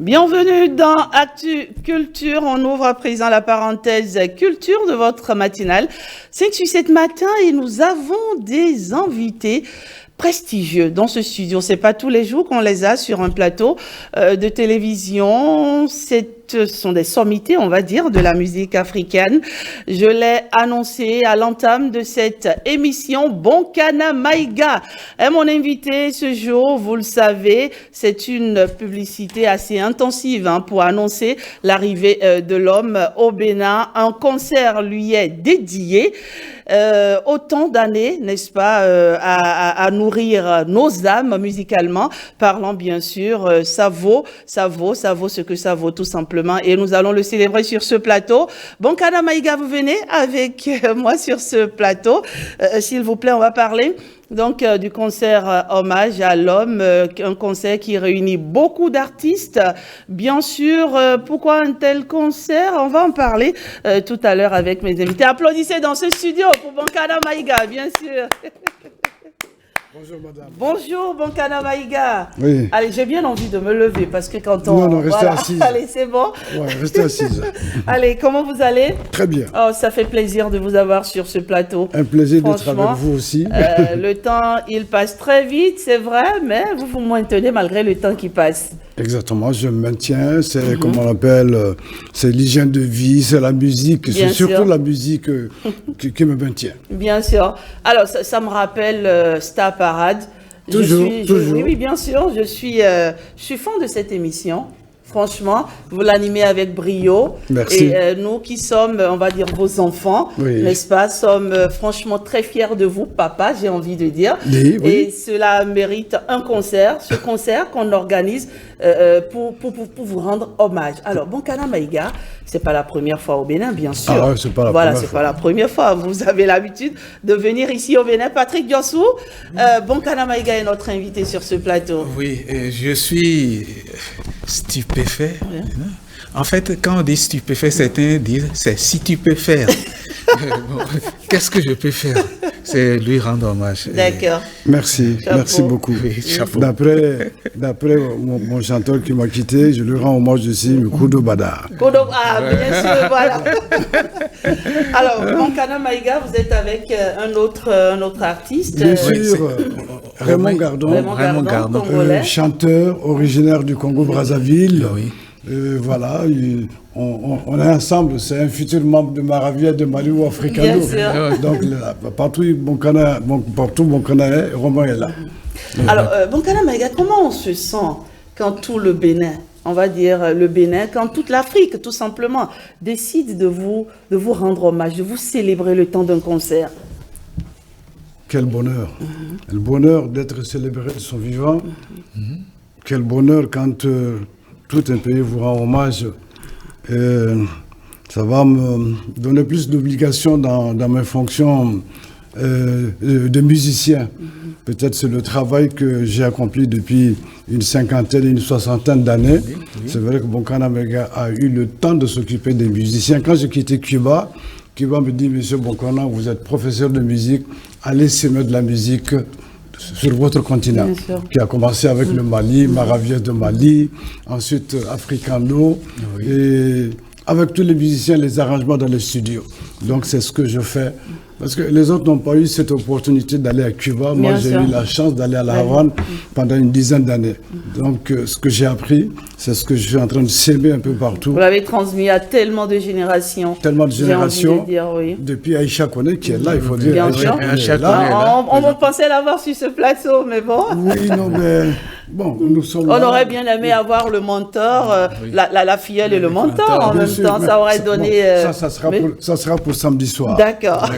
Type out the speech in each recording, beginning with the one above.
Bienvenue dans Actu Culture. On ouvre à présent la parenthèse culture de votre matinale. 5-7 matin et nous avons des invités prestigieux dans ce studio. C'est pas tous les jours qu'on les a sur un plateau de télévision. Ce sont des sommités, on va dire, de la musique africaine. Je l'ai annoncé à l'entame de cette émission. Bonkana Maïga est mon invité ce jour. Vous le savez, c'est une publicité assez intensive pour annoncer l'arrivée de l'homme au Bénin. Un concert lui est dédié. Autant d'années, n'est-ce pas, à nourrir nos âmes musicalement parlant, bien sûr. Ça vaut ce que ça vaut, tout simplement. Et nous allons le célébrer sur ce plateau. Bonkana Maïga, vous venez avec moi sur ce plateau. S'il vous plaît, on va parler donc du concert Hommage à l'homme, un concert qui réunit beaucoup d'artistes. Bien sûr, pourquoi un tel concert? On va en parler tout à l'heure avec mes invités. Applaudissez dans ce studio pour Bonkana Maïga, bien sûr. Bonjour madame. Bonjour Bonkana Maïga. Oui. Allez, j'ai bien envie de me lever parce que quand on... Non, restez assise. Allez, c'est bon. Ouais, restez assise. Allez, comment vous allez? Très bien. Oh, ça fait plaisir de vous avoir sur ce plateau. Un plaisir d'être avec vous aussi. Le temps, il passe très vite, c'est vrai, mais vous vous maintenez malgré le temps qui passe. Exactement, je me maintiens, c'est comme on appelle, c'est l'hygiène de vie, c'est la musique, c'est surtout la musique qui me maintient. Bien sûr. Alors, ça me rappelle Star Parade. Toujours. Oui, bien sûr, je suis fan de cette émission. Franchement, vous l'animez avec brio. Merci. Et nous qui sommes, on va dire, vos enfants, n'est-ce pas, sommes franchement très fiers de vous, papa, j'ai envie de dire. Oui. Et cela mérite un concert, ce concert qu'on organise pour vous rendre hommage. Alors, Bonkana Maïga, c'est pas la première fois au Bénin, bien sûr. Ah ouais, c'est pas la première fois. Voilà, c'est pas la première fois. Vous avez l'habitude de venir ici au Bénin. Patrick Diossou, Bonkana Maïga est notre invité sur ce plateau. Oui, je suis stupéfait. Oui. En fait, quand on dit stupéfait, certains disent c'est si tu peux faire. Bon, qu'est-ce que je peux faire? C'est lui rendre hommage. D'accord. Merci, chapeau. Merci beaucoup. Oui, chapeau. D'après mon chanteur qui m'a quitté, je lui rends hommage aussi, Kodo Bada. Bien sûr, voilà. Alors, Bonkana Maïga, vous êtes avec un autre artiste. Bien sûr, Raymond Gardon, chanteur originaire du Congo-Brazzaville. Oui. Voilà, on est ensemble, c'est un futur membre de Maravilla de Mali ou Africano. Donc partout Bonkana est, Romain est là. Alors, Bonkana Maïga, comment on se sent quand tout le Bénin, on va dire le Bénin, quand toute l'Afrique, tout simplement, décide de vous rendre hommage, de vous célébrer le temps d'un concert? Quel bonheur. Le bonheur d'être célébré de son vivant. Quel bonheur quand tout un pays vous rend hommage. Ça va me donner plus d'obligations dans mes fonctions de musicien. Peut-être c'est le travail que j'ai accompli depuis une cinquantaine, une soixantaine d'années. C'est vrai que Bonkana Maïga a eu le temps de s'occuper des musiciens. Quand j'ai quitté Cuba me dit, monsieur Bonkana, vous êtes professeur de musique, allez semer de la musique sur votre continent, qui a commencé avec le Mali, Maravilla de Mali, ensuite Africano, et avec tous les musiciens, les arrangements dans les studios. Donc c'est ce que je fais. Parce que les autres n'ont pas eu cette opportunité d'aller à Cuba. Moi, j'ai eu la chance d'aller à La Havane pendant une dizaine d'années. Donc, ce que j'ai appris, c'est ce que je suis en train de s'aimer un peu partout. Vous l'avez transmis à tellement de générations. Tellement de générations. Dire, depuis Aïcha Koné, qui est là, il faut dire. Aïcha Koné. On pensait l'avoir sur ce plateau, mais bon. Oui, non, mais bon, nous sommes on aurait bien aimé avoir le mentor, la filleule et le mentor en même temps. Ça aurait donné... ça sera pour samedi soir. D'accord.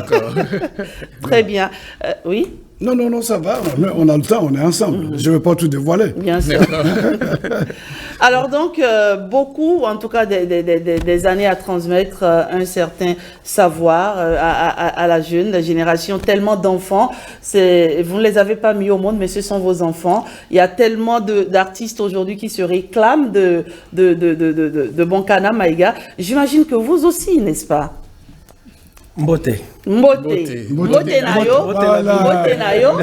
Très bien. Oui? Non, ça va. On a le temps, on est ensemble. Je ne vais pas tout dévoiler. Bien sûr. Alors donc, beaucoup, en tout cas des années à transmettre un certain savoir à la jeune génération, tellement d'enfants. Vous ne les avez pas mis au monde, mais ce sont vos enfants. Il y a tellement d'artistes aujourd'hui qui se réclament de Bonkana Maïga. J'imagine que vous aussi, n'est-ce pas? Mbote nayo.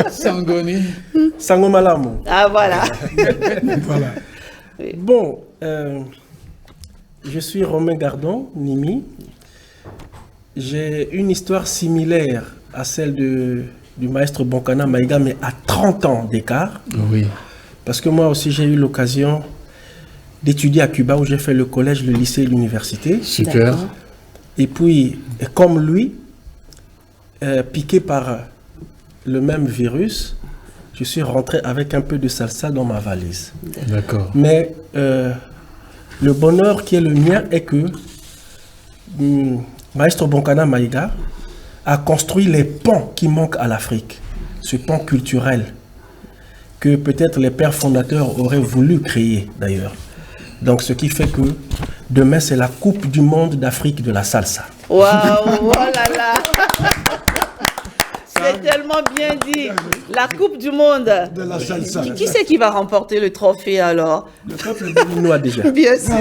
Sangoni. Sango malamu. Ah, voilà. Voilà. Bon, je suis Romain Gardon, Nimi. J'ai une histoire similaire à celle du maestro Bonkana Maïga, mais à 30 ans d'écart. Oui. Parce que moi aussi, j'ai eu l'occasion d'étudier à Cuba, où j'ai fait le collège, le lycée et l'université. Super. Et puis, comme lui, piqué par le même virus, je suis rentré avec un peu de salsa dans ma valise. D'accord. Mais le bonheur qui est le mien est que Maestro Bonkana Maïga a construit les ponts qui manquent à l'Afrique, ce pont culturel que peut-être les pères fondateurs auraient voulu créer d'ailleurs. Donc ce qui fait que demain c'est la Coupe du Monde d'Afrique de la salsa. Waouh, oh là là. C'est tellement bien dit. La Coupe du Monde. De la salsa. Qui c'est qui va remporter le trophée alors? Le peuple béninois déjà. Bien sûr.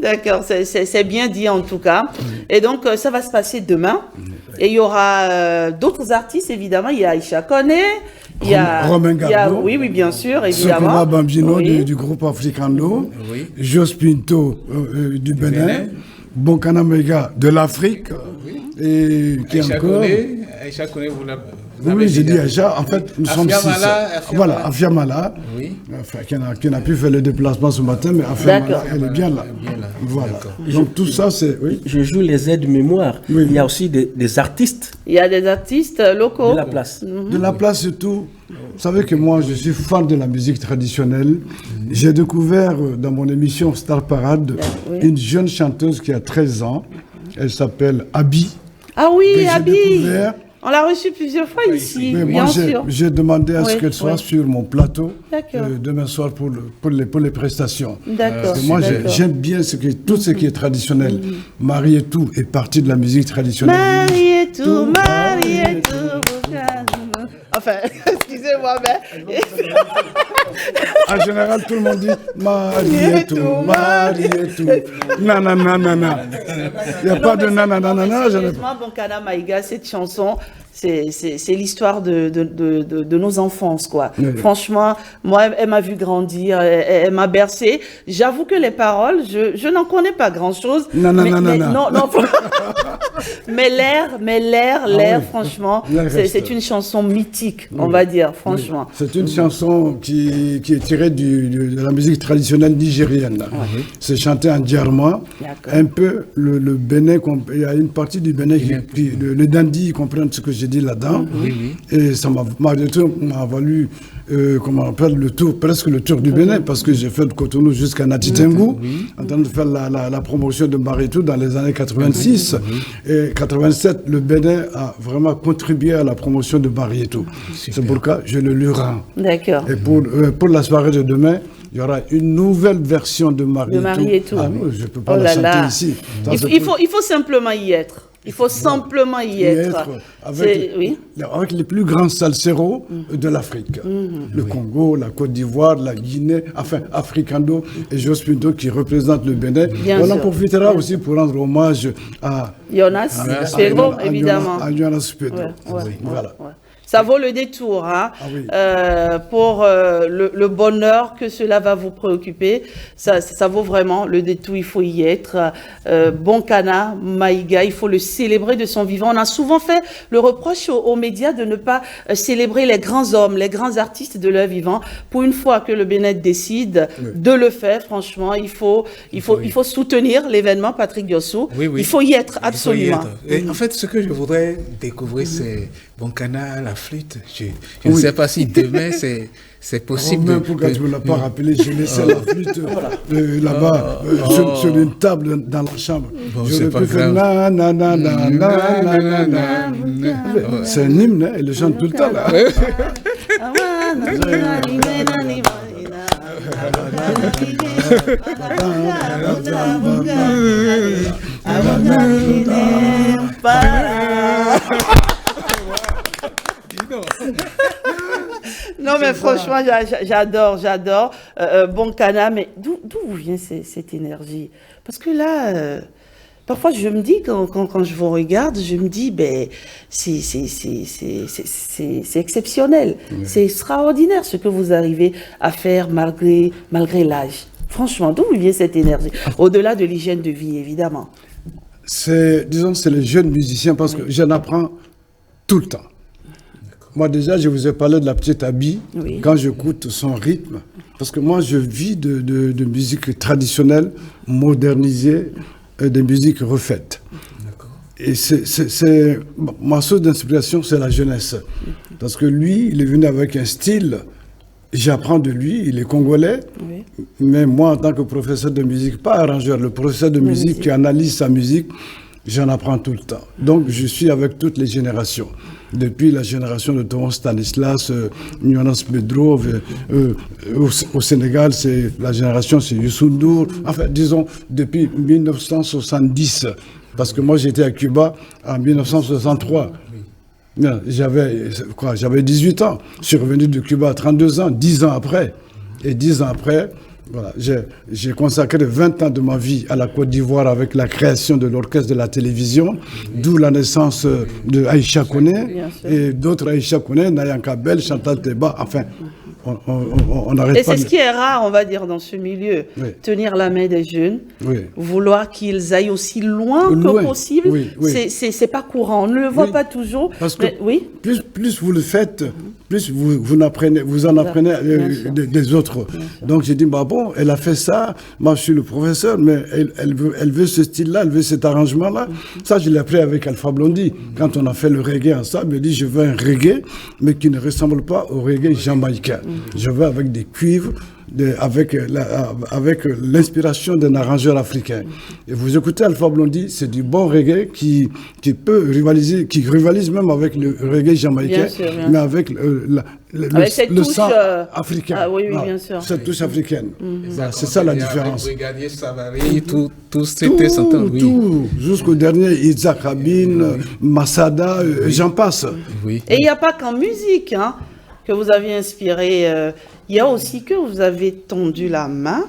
D'accord, c'est bien dit en tout cas. Et donc, ça va se passer demain. Et il y aura d'autres artistes, évidemment. Il y a Aïcha Koné. Il y a Romain Gardon. Oui, bien sûr, évidemment. Sokoma Bambino Oui. du groupe Africano. Oui. Jos Pinto du Bénin. Bonkana Maïga de l'Afrique. Et qui encore Aïcha Koné, vous l'avez. Oui, j'ai dit Aïcha. En fait, nous sommes 6. Voilà, Afia Mala. Oui. Enfin, qui n'a pu faire le déplacement ce matin, mais Afia Mala, elle est bien là. Voilà. Donc tout ça, c'est... Oui. Je joue les aides-mémoire. Oui. Il y a aussi des artistes Il y a des artistes locaux. de la place. De la place surtout. Vous savez que moi, je suis fan de la musique traditionnelle. J'ai découvert dans mon émission Star Parade une jeune chanteuse qui a 13 ans. Elle s'appelle Abi. Ah oui, Que j'ai Abi. découvert. On l'a reçu plusieurs fois ici, Mais bien moi, sûr. j'ai demandé à ce Oui, qu'elle soit oui. sur mon plateau D'accord. demain soir pour les prestations. D'accord. Parce que moi, d'accord. j'aime bien tout ce qui est traditionnel. Marie et tout est partie de la musique traditionnelle. Marie et tout. Enfin, excusez-moi, mais... En général, tout le monde dit Marie et tout, Marie et tout. Nanana. Il n'y a pas de nanana. Sérieusement, Bonkana Maïga, cette chanson, c'est l'histoire de nos enfances, quoi. Oui. Franchement, moi, elle m'a vu grandir, elle m'a bercé. J'avoue que les paroles, je n'en connais pas grand-chose. Non. Mais l'air, franchement, L'air reste. c'est une chanson mythique, on va dire, franchement. C'est une chanson qui est tirée de la musique traditionnelle nigérienne. C'est chanté en djarma. D'accord. Un peu le Bénin, il y a une partie du Bénin le Dandi, ils comprennent ce que j'ai dit là-dedans. Et ça m'a valu, comment on appelle, presque le tour du Bénin, parce que j'ai fait de Cotonou jusqu'à Natitengu, en train de faire la promotion de Maritou dans les années 86. Et 87, le Bénin a vraiment contribué à la promotion de Maritou. C'est pourquoi je le lui rends. D'accord. Et pour la soirée de demain, il y aura une nouvelle version de Maritou. Ah non, je ne peux pas la chanter ici. Ça, Il faut simplement y être. Il faut simplement y être. Avec les plus grands salseros de l'Afrique. Le Congo, la Côte d'Ivoire, la Guinée, enfin Africando et Jos Pinto qui représentent le Bénin. On en profitera aussi pour rendre hommage à Jonas Pedro, évidemment. À Jonas Pedro. Voilà. Ouais. Ça vaut le détour, hein, pour le bonheur que cela va vous préoccuper. Ça vaut vraiment le détour, il faut y être. Bonkana Maïga, il faut le célébrer de son vivant. On a souvent fait le reproche aux médias de ne pas célébrer les grands hommes, les grands artistes de leur vivant. Pour une fois que le Bénin décide de le faire, franchement, il faut soutenir l'événement Patrick Diossou. Il faut y être, absolument. Et en fait, ce que je voudrais découvrir, c'est Bonkana, la flûte. Je ne sais pas si demain c'est possible. Même pourquoi tu ne me l'as pas rappelé, j'ai laissé la flûte là-bas sur une table dans la chambre. C'est pas pu faire c'est un hymne, hein, il le chante tout le temps là. Non mais franchement, j'adore Bonkana, mais d'où vous vient cette énergie? Parce que là, Parfois, je me dis, quand je vous regarde, je me dis, ben, c'est exceptionnel. Oui. C'est extraordinaire ce que vous arrivez à faire malgré l'âge. Franchement, d'où vient cette énergie? Au-delà de l'hygiène de vie, évidemment. Disons, c'est les jeunes musiciens, parce que j'en apprends tout le temps. Moi, déjà, je vous ai parlé de la petite Abby, quand j'écoute son rythme, parce que moi, je vis de musique traditionnelle, modernisée, des musiques refaites. Et ma source d'inspiration, c'est la jeunesse. Parce que lui, il est venu avec un style, j'apprends de lui, il est congolais, mais moi, en tant que professeur de musique, pas arrangeur, le professeur de musique qui analyse sa musique, j'en apprends tout le temps. Donc, je suis avec toutes les générations. Depuis la génération de Toron Stanislas, Jonas Pedro, au Sénégal, c'est la génération, c'est Youssou N'Dour. Enfin, disons, depuis 1970, parce que moi, j'étais à Cuba en 1963. J'avais 18 ans. Je suis revenu de Cuba à 32 ans, 10 ans après. Et 10 ans après, voilà, j'ai consacré 20 ans de ma vie à la Côte d'Ivoire avec la création de l'orchestre de la télévision, d'où la naissance de Aïcha Koné et d'autres Aïcha Koné, Nayanka Bell, Chantal Teba, enfin, on n'arrête pas. Et c'est ce qui est rare, on va dire, dans ce milieu, tenir la main des jeunes, vouloir qu'ils aillent aussi loin que possible, c'est pas courant, on ne le voit pas toujours. Parce que plus vous le faites, plus vous en apprenez des autres. Donc j'ai dit, bah bon, elle a fait ça, moi je suis le professeur, mais elle veut ce style-là, elle veut cet arrangement-là. Ça, je l'ai appris avec Alpha Blondy. Quand on a fait le reggae ensemble, il dit, je veux un reggae, mais qui ne ressemble pas au reggae jamaïcain. Je veux avec des cuivres, avec l'inspiration d'un arrangeur africain. Et vous écoutez Alpha Blondy, c'est du bon reggae qui peut rivaliser, qui rivalise même avec le reggae jamaïcain, mais avec le sang africain. Ah, oui, bien sûr. Cette touche africaine. C'est ça la différence. Brigadier Savary, tout c'était s'entend. Tout, jusqu'au dernier, Isaac Rabin, Masada, j'en passe. Et il n'y a pas qu'en musique, hein, que vous avez inspiré. Il y a aussi que vous avez tendu la main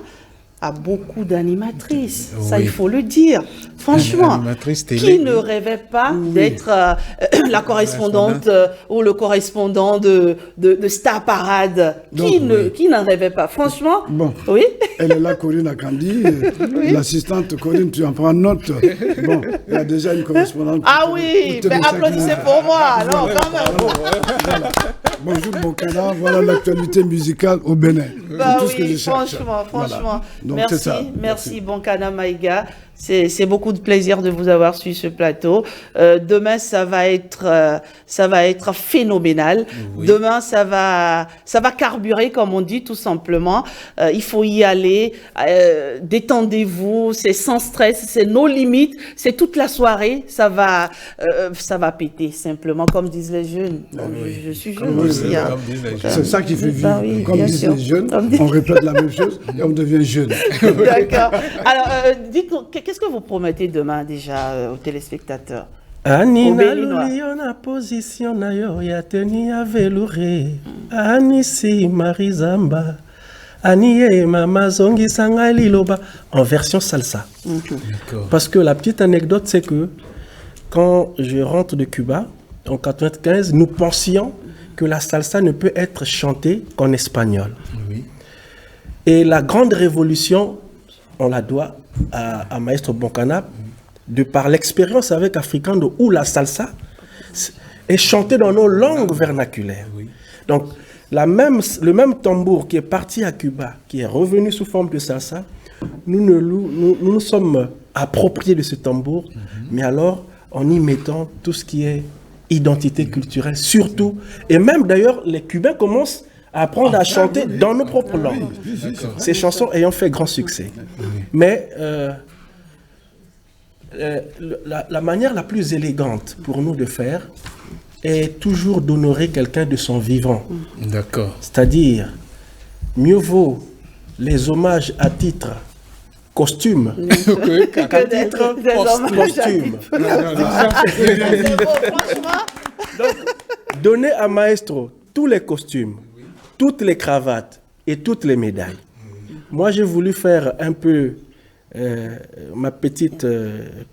à beaucoup d'animatrices. Ça, il faut le dire. Franchement, qui ne rêvait pas d'être la correspondante ou le correspondant de Star Parade? Qui n'en rêvait pas? Franchement, elle est là, Corinne Akandi. L'assistante Corinne, tu en prends note. Bon, il y a déjà une correspondante. Ah oui, mais applaudissez pour moi. Non, quand même. Bonjour Bonkana, voilà l'actualité musicale au Bénin. Tout ce que je cherche. Franchement. Voilà. Merci Bonkana Maïga. C'est beaucoup de plaisir de vous avoir sur ce plateau. Demain, ça va être phénoménal. Demain, ça va carburer, comme on dit, tout simplement. Il faut y aller. Détendez-vous. C'est sans stress. C'est nos limites. C'est toute la soirée. Ça va péter, simplement, comme disent les jeunes. Je suis jeune aussi. Hein. C'est ça qui fait vivre. Comme disent les jeunes, on répète la même chose et on devient jeune. D'accord. Alors, dites-nous, qu'est-ce que vous promettez demain déjà aux téléspectateurs? Ani na position na yo ya teni ya velouré. Ani si Marizamba. Ani e mama zongi sanga liloba en version salsa. Parce que la petite anecdote, c'est que quand je rentre de Cuba en 95, nous pensions que la salsa ne peut être chantée qu'en espagnol. Et la grande révolution, on la doit à Maestro Bonkana, de par l'expérience avec Africando, où la salsa est chantée dans nos langues vernaculaires. Donc, le même tambour qui est parti à Cuba, qui est revenu sous forme de salsa, nous sommes appropriés de ce tambour, mais alors en y mettant tout ce qui est identité culturelle, surtout. Et même d'ailleurs, les Cubains commencent à apprendre à chanter dans nos propres langues. Ces chansons ayant fait grand succès. Mais la manière la plus élégante pour nous de faire est toujours d'honorer quelqu'un de son vivant. D'accord. C'est-à-dire, mieux vaut les hommages à titre costume qu'à titre posthume. Donc, donner à Maestro tous les costumes, toutes les cravates et toutes les médailles. Moi, j'ai voulu faire un peu ma petite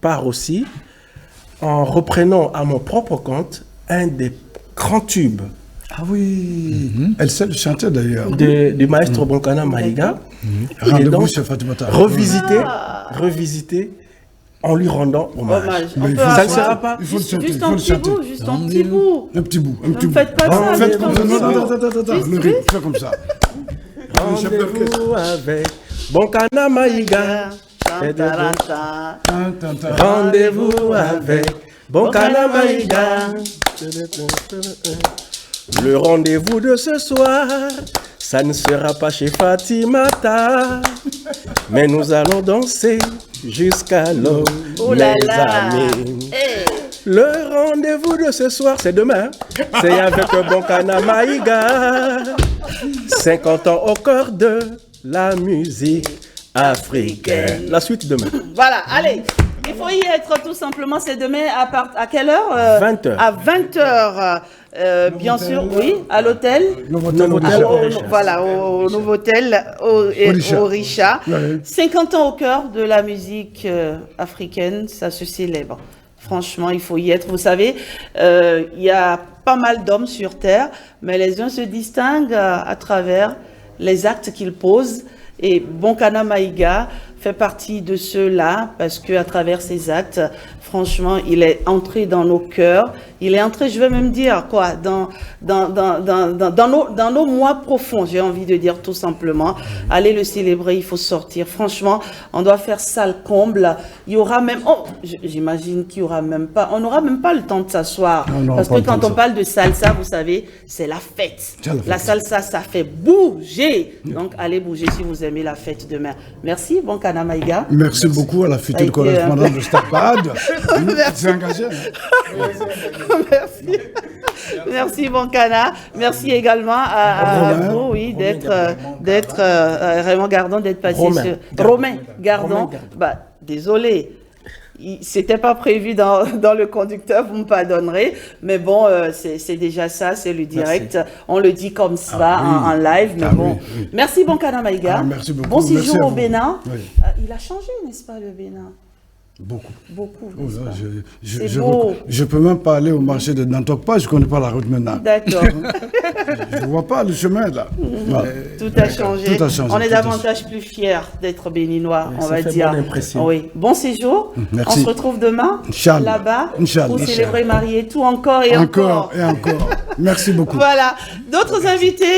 part aussi, en reprenant à mon propre compte un des grands tubes. Ah oui, elle sait le chanter d'ailleurs. Du maestro Bonkana Maïga. Et Rendez-vous donc, chez Fatimata. revisiter en lui rendant hommage. Mais Ça ne sera pas. Il faut le chanter, il Juste faut un le petit chanter. bout, juste un petit bout. Un petit bout, un Ne petit me bout. faites pas ça. Faites juste comme un ça, petit non, bout. attends, le rythme, fais comme ça. Le chef d'orchestre. Rendez-vous avec Bonkana Maïga. Ta-ta-ta-ta. Rendez-vous avec Bonkana Maïga. Le rendez-vous de ce soir, ça ne sera pas chez Fatimata, mais nous allons danser jusqu'à l'aube, Oh là mes là. amis. Eh. Le rendez-vous de ce soir, c'est demain, c'est avec Bonkana Maïga. 50 ans au cœur de la musique africaine. La suite demain. Voilà, allez. Il faut y être tout simplement. C'est demain à quelle heure 20 heures. À 20 heures. Bien sûr, oui, à l'hôtel. Novotel Orisha. Voilà, au Novotel Orisha. 50 ans au cœur de la musique africaine, ça se célèbre. Franchement, il faut y être. Vous savez, il y a pas mal d'hommes sur Terre, mais les uns se distinguent à travers les actes qu'ils posent. Et Bonkana Maïga fait partie de ceux-là parce qu'à travers ses actes, franchement, il est entré dans nos cœurs. Il est entré, je vais même dire, quoi, dans nos mois profonds, j'ai envie de dire tout simplement. Allez le célébrer, il faut sortir. Franchement, on doit faire salle comble. Il y aura même, j'imagine qu'il y aura même pas, on n'aura même pas le temps de s'asseoir. Parce que quand on parle de salsa, vous savez, c'est la fête. La salsa, ça fait bouger. Donc, allez bouger si vous aimez la fête demain. Merci, Bonkana Maïga. Merci beaucoup à la future correspondante de Stapad. Merci. Engagé. Merci. Merci Bonkana. Merci également à vous, oui, d'être Raymond Gardon, d'être passé sur Romain Gardon. Bah, désolé. C'était pas prévu dans le conducteur, vous me pardonnerez, mais bon, c'est déjà ça, c'est le direct. Merci. On le dit comme ça en live, mais bon. Oui. Merci Bonkana Maïga. Merci beaucoup. Bon séjour au Bénin. Oui. Il a changé, n'est-ce pas, le Bénin? Beaucoup. Beaucoup. Oh là, je peux même pas aller au marché de Nantokpa, je ne connais pas la route maintenant. D'accord. Je ne vois pas le chemin là. Voilà. Tout a changé. On est davantage plus fiers d'être béninois, on va dire. Bonne impression. Oui. Bon séjour. Merci. On se retrouve demain là-bas pour célébrer, marier tout encore et encore. Encore et encore. Merci beaucoup. Voilà. D'autres invités.